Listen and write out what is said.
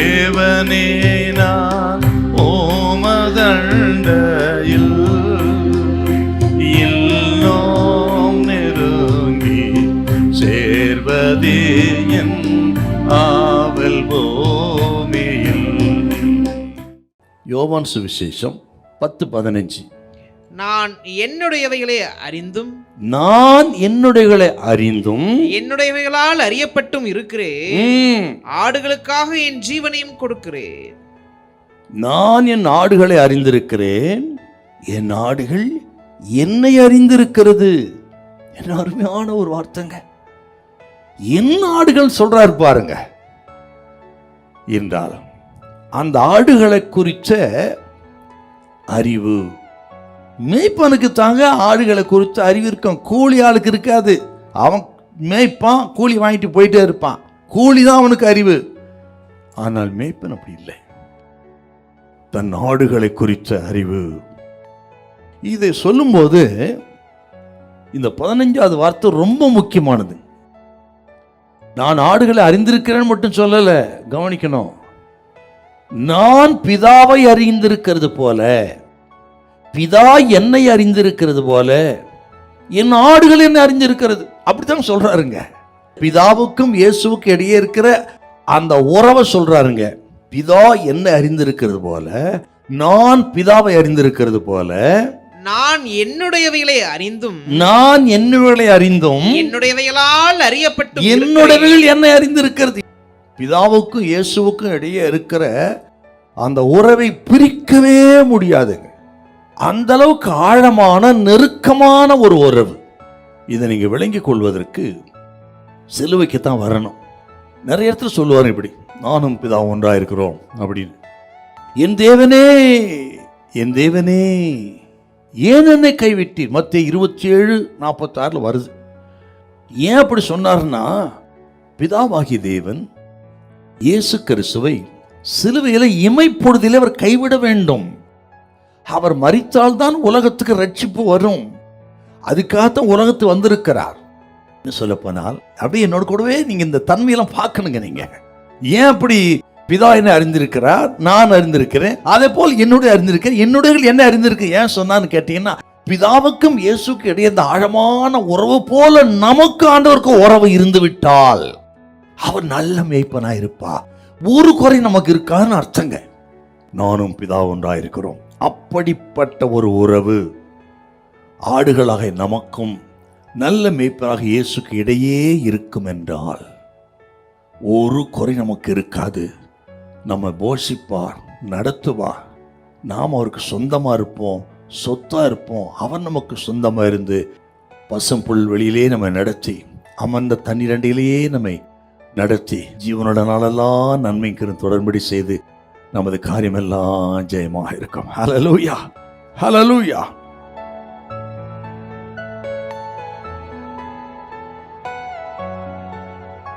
தேவனே நான் ஓமதண்டையில் இன்னும் நெருங்கி சேர்வதே என் ஆவல் பூமியில். யோவான் சுவிசேஷம் 10:15. நான் என்னுடையவைகளை அறிந்தும் என்னுடையவைகளால் அறியப்பட்டும் இருக்கிறேன். ஆடுகளுக்காக என் ஜீவனையும் கொடுக்கிறேன். நான் என் ஆடுகளை அறிந்திருக்கிறேன், என் ஆடுகள் என்னை அறிந்திருக்கிறது. என்ன அருமையான ஒரு வார்த்தைங்க. என் ஆடுகள் சொல்றாரு பாருங்க. என்றாலும் அந்த ஆடுகளை குறித்த அறிவு மேய்ப்பனுக்கு தாங்க ஆடுகளை குறித்த அறிவு இருக்கும். கூலி ஆளுக்கு இருக்காது. அவன் மேய்ப்பான், கூலி வாங்கிட்டு போயிட்டே இருப்பான். கூலி தான் அவனுக்கு அறிவு. ஆனால் மேய்ப்பன் அப்படி இல்லை. தன் ஆடுகளை குறித்த அறிவு. இதை சொல்லும்போது இந்த 15வது வார்த்தை ரொம்ப முக்கியமானது. நான் ஆடுகளை அறிந்திருக்கிறேன் மட்டும் சொல்லல, கவனிக்கணும். நான் பிதாவை அறிந்திருக்கிறது போல, பிதா என்னை அறிந்திருக்கிறது போல என் ஆடுகள் என்ன அறிந்திருக்கிறது. அப்படித்தான் சொல்றாருங்க. பிதாவுக்கும் இயேசுவுக்கு இடையே இருக்கிற அந்த உறவை சொல்றாருங்க. பிதா என்னை அறிந்திருக்கிறது போல, நான் பிதாவை அறிந்திருக்கிறது போல, நான் என்னுடையவைகளை அறிந்தும் என்னுடையவைகளால் அறியப்பட்டு என்னுடையவைகள் என்னை அறிந்திருக்கிறது. பிதாவுக்கும் இயேசுவுக்கும் இடையே இருக்கிற அந்த உறவை பிரிக்கவே முடியாதுங்க. அந்த அளவுக்கு ஆழமான நெருக்கமான ஒரு உறவு. இதை நீங்க விளங்கிக் கொள்வதற்கு சிலுவைக்குத்தான் வரணும். நிறைய இடத்துல சொல்லுவார் இப்படி, நானும் பிதா ஒன்றா இருக்கிறோம் அப்படின்னு. என் தேவனே, என் தேவனே, ஏன் என்னை கைவிட்டீர்? மத்தேயு 27:46 வருது. ஏன் அப்படி சொன்னார்னா, பிதாவாகிய தேவன் இயேசு கிறிஸ்துவை சிலுவையில இமைப்பொழுதிலே அவர் கைவிட வேண்டும். அவர் மரித்தால்தான் உலகத்துக்கு ரட்சிப்பு வரும். அதுக்காகத்தான் உலகத்துக்கு வந்திருக்கிறார். சொல்ல போனால் அப்படியே என்னோட கூடவே நீங்க இந்த தன்மையெல்லாம் பார்க்கணுங்க. நீங்க ஏன் அப்படி? பிதா என்ன அறிந்திருக்கிறார், நான் அறிந்திருக்கிறேன், அதே போல் என்னுடைய அறிந்திருக்கிறேன், என்னுடைய என்ன அறிந்திருக்கு. ஏன் சொன்னான்னு கேட்டீங்கன்னா, பிதாவுக்கும் இயேசுக்கு இடையே இந்த ஆழமான உறவு போல நமக்கு ஆண்டவருக்கு உறவு இருந்து விட்டால் அவர் நல்ல மேய்ப்பனா இருப்பா. ஒரு குறை நமக்கு இருக்கான்னு அர்த்தங்க. நானும் பிதா ஒன்றா இருக்கிறோம். அப்படிப்பட்ட ஒரு உறவு ஆடுகளாக நமக்கும் நல்ல மேய்ப்பனாக இயேசுக்கு இடையே இருக்கும் என்றால் ஒரு குறை நமக்கு இருக்காது. நம்ம போஷிப்பார், நடத்துவார், நாம் அவருக்கு சொந்தமா இருப்போம், சொத்தா இருப்போம். அவர் நமக்கு சொந்தமா இருந்து பசும் புல்வெளியிலே நம்ம நடத்தி, அமர்ந்த தண்ணீரண்டிலேயே நம்மை நடத்தி, ஜீவனோட நாளெல்லாம் நன்மைக்கு தொடர்படி செய்து நமது காரியமெல்லாம் ஜெயமாக இருக்கும். ஹல்லேலூயா, ஹல்லேலூயா.